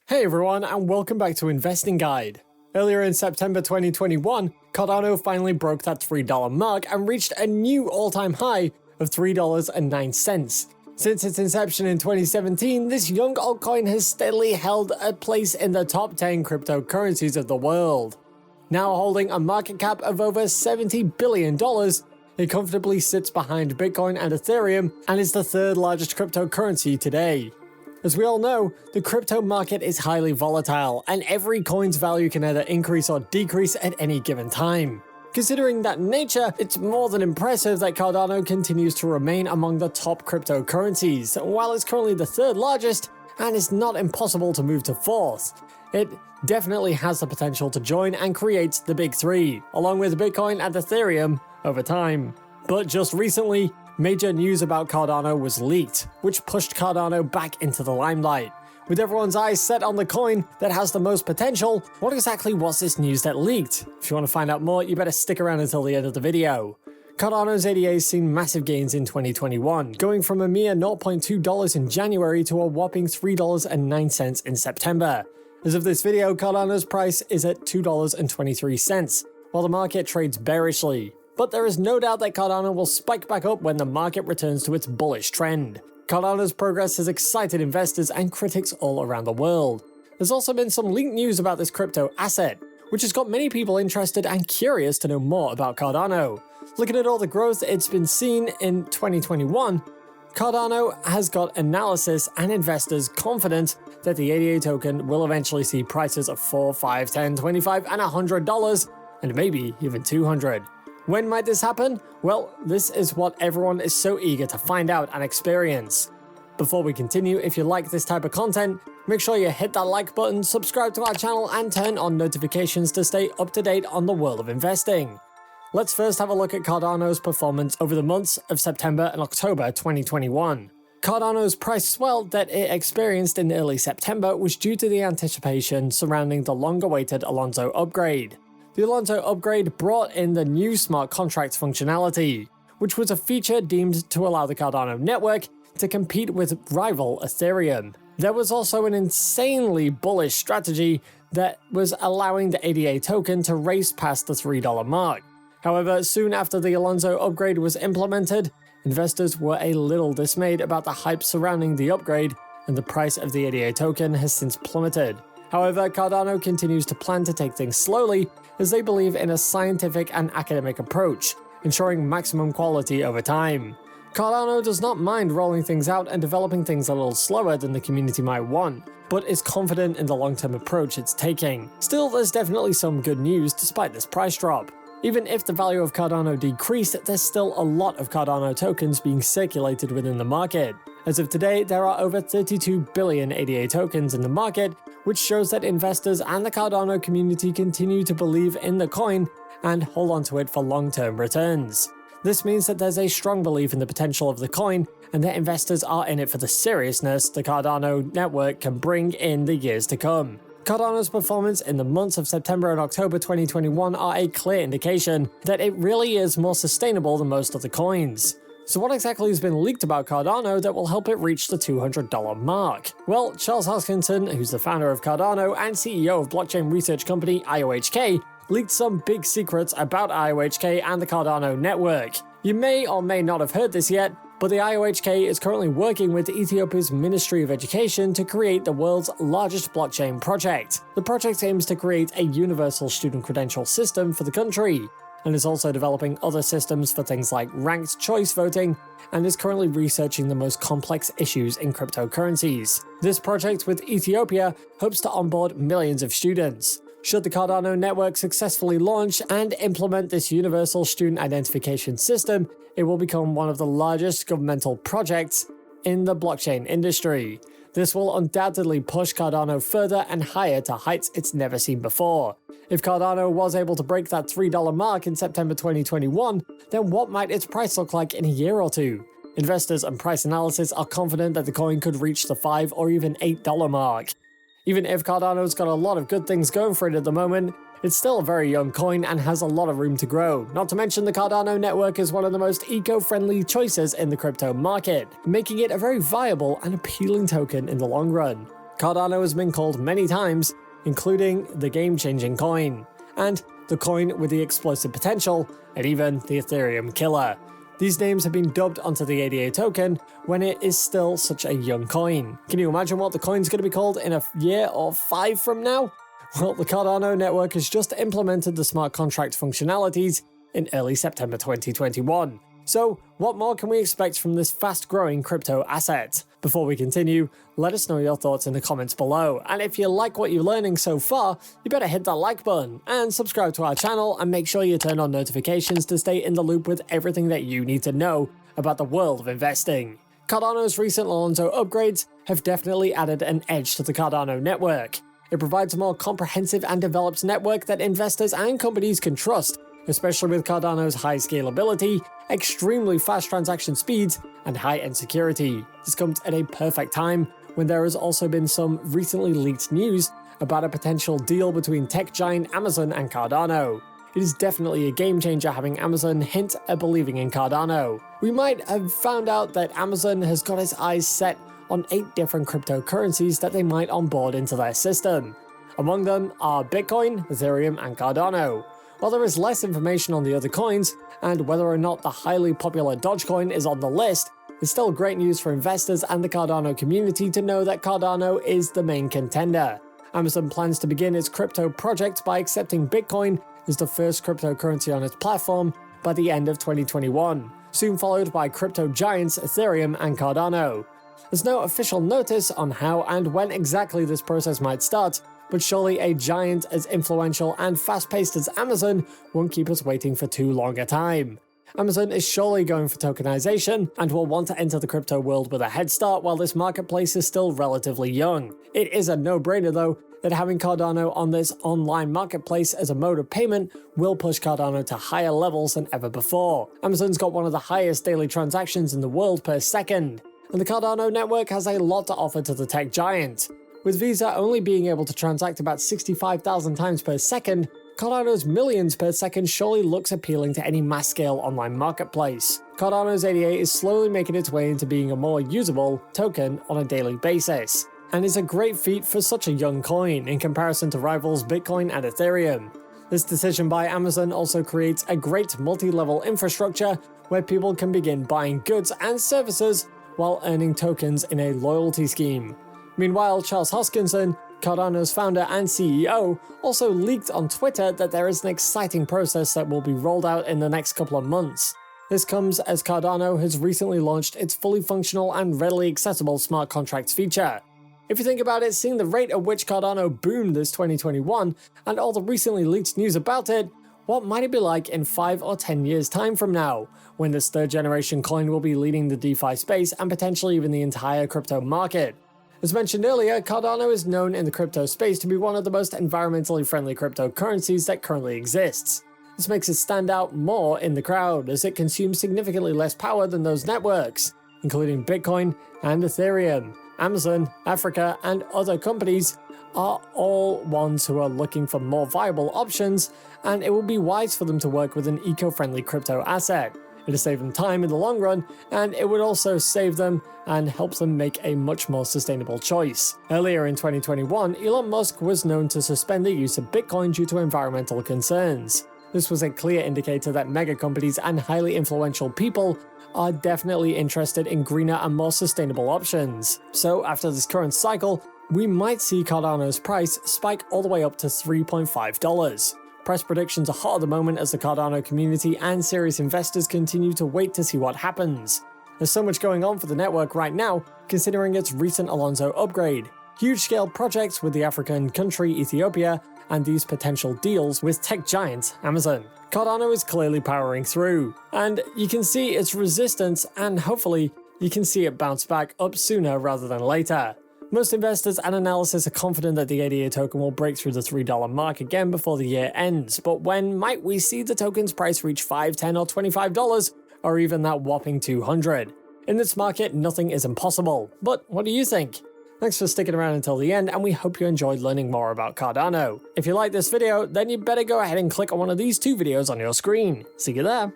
Hey everyone, and welcome back to Investing Guide. Earlier in September 2021, Cardano finally broke that $3 mark and reached a new all-time high of $3.09. Since its inception in 2017, this young altcoin has steadily held a place in the top 10 cryptocurrencies of the world. Now holding a market cap of over $70 billion, it comfortably sits behind Bitcoin and Ethereum and is the third largest cryptocurrency today. As we all know, the crypto market is highly volatile, and every coin's value can either increase or decrease at any given time. Considering that nature, it's more than impressive that Cardano continues to remain among the top cryptocurrencies. While it's currently the third largest, and it's not impossible to move to fourth, it definitely has the potential to join and create the big three, along with Bitcoin and Ethereum, over time. But just recently, major news about Cardano was leaked, which pushed Cardano back into the limelight. With everyone's eyes set on the coin that has the most potential, what exactly was this news that leaked? If you want to find out more, you better stick around until the end of the video. Cardano's ADA has seen massive gains in 2021, going from a mere $0.2 in January to a whopping $3.09 in September. As of this video, Cardano's price is at $2.23, while the market trades bearishly. But there is no doubt that Cardano will spike back up when the market returns to its bullish trend. Cardano's progress has excited investors and critics all around the world. There's also been some leaked news about this crypto asset, which has got many people interested and curious to know more about Cardano. Looking at all the growth it's been seen in 2021, Cardano has got analysis and investors confident that the ADA token will eventually see prices of $4, $5, $10, $25, and $100, and maybe even $200. When might this happen? Well, this is what everyone is so eager to find out and experience. Before we continue, if you like this type of content, make sure you hit that like button, subscribe to our channel, and turn on notifications to stay up to date on the world of investing. Let's first have a look at Cardano's performance over the months of September and October 2021. Cardano's price swell that it experienced in early September was due to the anticipation surrounding the long-awaited Alonzo upgrade. The Alonzo upgrade brought in the new smart contracts functionality, which was a feature deemed to allow the Cardano network to compete with rival Ethereum. There was also an insanely bullish strategy that was allowing the ADA token to race past the $3 mark. However, soon after the Alonzo upgrade was implemented, investors were a little dismayed about the hype surrounding the upgrade, and the price of the ADA token has since plummeted. However, Cardano continues to plan to take things slowly, as they believe in a scientific and academic approach, ensuring maximum quality over time. Cardano does not mind rolling things out and developing things a little slower than the community might want, but is confident in the long-term approach it's taking. Still, there's definitely some good news despite this price drop. Even if the value of Cardano decreased, there's still a lot of Cardano tokens being circulated within the market. As of today, there are over 32 billion ADA tokens in the market, which shows that investors and the Cardano community continue to believe in the coin and hold on to it for long-term returns. This means that there's a strong belief in the potential of the coin and that investors are in it for the seriousness the Cardano network can bring in the years to come. Cardano's performance in the months of September and October 2021 are a clear indication that it really is more sustainable than most other coins. So what exactly has been leaked about Cardano that will help it reach the $200 mark? Well, Charles Hoskinson, who's the founder of Cardano and CEO of blockchain research company IOHK, leaked some big secrets about IOHK and the Cardano network. You may or may not have heard this yet, but the IOHK is currently working with Ethiopia's Ministry of Education to create the world's largest blockchain project. The project aims to create a universal student credential system for the country, and is also developing other systems for things like ranked choice voting, and is currently researching the most complex issues in cryptocurrencies. This project with Ethiopia hopes to onboard millions of students. Should the Cardano network successfully launch and implement this universal student identification system, it will become one of the largest governmental projects in the blockchain industry. This will undoubtedly push Cardano further and higher to heights it's never seen before. If Cardano was able to break that $3 mark in September 2021, then what might its price look like in a year or two? Investors and price analysis are confident that the coin could reach the $5 or even $8 mark. Even if Cardano's got a lot of good things going for it at the moment, it's still a very young coin and has a lot of room to grow. Not to mention the Cardano network is one of the most eco-friendly choices in the crypto market, making it a very viable and appealing token in the long run. Cardano has been called many times, including the game-changing coin, and the coin with the explosive potential, and even the Ethereum killer. These names have been dubbed onto the ADA token when it is still such a young coin. Can you imagine what the coin's going to be called in a year or 5 from now? Well, the Cardano network has just implemented the smart contract functionalities in early September 2021. So, what more can we expect from this fast-growing crypto asset? Before we continue, let us know your thoughts in the comments below, and if you like what you're learning so far, you better hit that like button, and subscribe to our channel, and make sure you turn on notifications to stay in the loop with everything that you need to know about the world of investing. Cardano's recent Alonzo upgrades have definitely added an edge to the Cardano network. It provides a more comprehensive and developed network that investors and companies can trust, especially with Cardano's high scalability, extremely fast transaction speeds, and high-end security. This comes at a perfect time when there has also been some recently leaked news about a potential deal between tech giant Amazon and Cardano. It is definitely a game changer having Amazon hint at believing in Cardano. We might have found out that Amazon has got its eyes set on 8 different cryptocurrencies that they might onboard into their system. Among them are Bitcoin, Ethereum, and Cardano. While there is less information on the other coins, and whether or not the highly popular Dogecoin is on the list, it's still great news for investors and the Cardano community to know that Cardano is the main contender. Amazon plans to begin its crypto project by accepting Bitcoin as the first cryptocurrency on its platform by the end of 2021, soon followed by crypto giants Ethereum and Cardano. There's no official notice on how and when exactly this process might start, but surely a giant as influential and fast-paced as Amazon won't keep us waiting for too long a time. Amazon is surely going for tokenization and will want to enter the crypto world with a head start while this marketplace is still relatively young. It is a no-brainer though that having Cardano on this online marketplace as a mode of payment will push Cardano to higher levels than ever before. Amazon's got one of the highest daily transactions in the world per second, and the Cardano network has a lot to offer to the tech giant. With Visa only being able to transact about 65,000 times per second, Cardano's millions per second surely looks appealing to any mass-scale online marketplace. Cardano's ADA is slowly making its way into being a more usable token on a daily basis, and is a great feat for such a young coin in comparison to rivals Bitcoin and Ethereum. This decision by Amazon also creates a great multi-level infrastructure where people can begin buying goods and services while earning tokens in a loyalty scheme. Meanwhile, Charles Hoskinson, Cardano's founder and CEO, also leaked on Twitter that there is an exciting process that will be rolled out in the next couple of months. This comes as Cardano has recently launched its fully functional and readily accessible smart contracts feature. If you think about it, seeing the rate at which Cardano boomed this 2021 and all the recently leaked news about it, what might it be like in 5 or 10 years' time from now, when this third generation coin will be leading the DeFi space and potentially even the entire crypto market? As mentioned earlier, Cardano is known in the crypto space to be one of the most environmentally friendly cryptocurrencies that currently exists. This makes it stand out more in the crowd, as it consumes significantly less power than those networks, including Bitcoin and Ethereum. Amazon, Africa, and other companies are all ones who are looking for more viable options, and it will be wise for them to work with an eco-friendly crypto asset. It'll save them time in the long run, and it would also save them and help them make a much more sustainable choice. Earlier in 2021, Elon Musk was known to suspend the use of Bitcoin due to environmental concerns. This was a clear indicator that mega companies and highly influential people are definitely interested in greener and more sustainable options. So after this current cycle, we might see Cardano's price spike all the way up to $3.5. Price predictions are hot at the moment as the Cardano community and serious investors continue to wait to see what happens. There's so much going on for the network right now, considering its recent Alonzo upgrade, huge-scale projects with the African country Ethiopia, and these potential deals with tech giant Amazon. Cardano is clearly powering through, and you can see its resistance, and hopefully you can see it bounce back up sooner rather than later. Most investors and analysts are confident that the ADA token will break through the $3 mark again before the year ends, but when might we see the token's price reach $5, $10, or $25, or even that whopping $200? In this market, nothing is impossible, but what do you think? Thanks for sticking around until the end, and we hope you enjoyed learning more about Cardano. If you like this video, then you better go ahead and click on one of these 2 videos on your screen. See you there!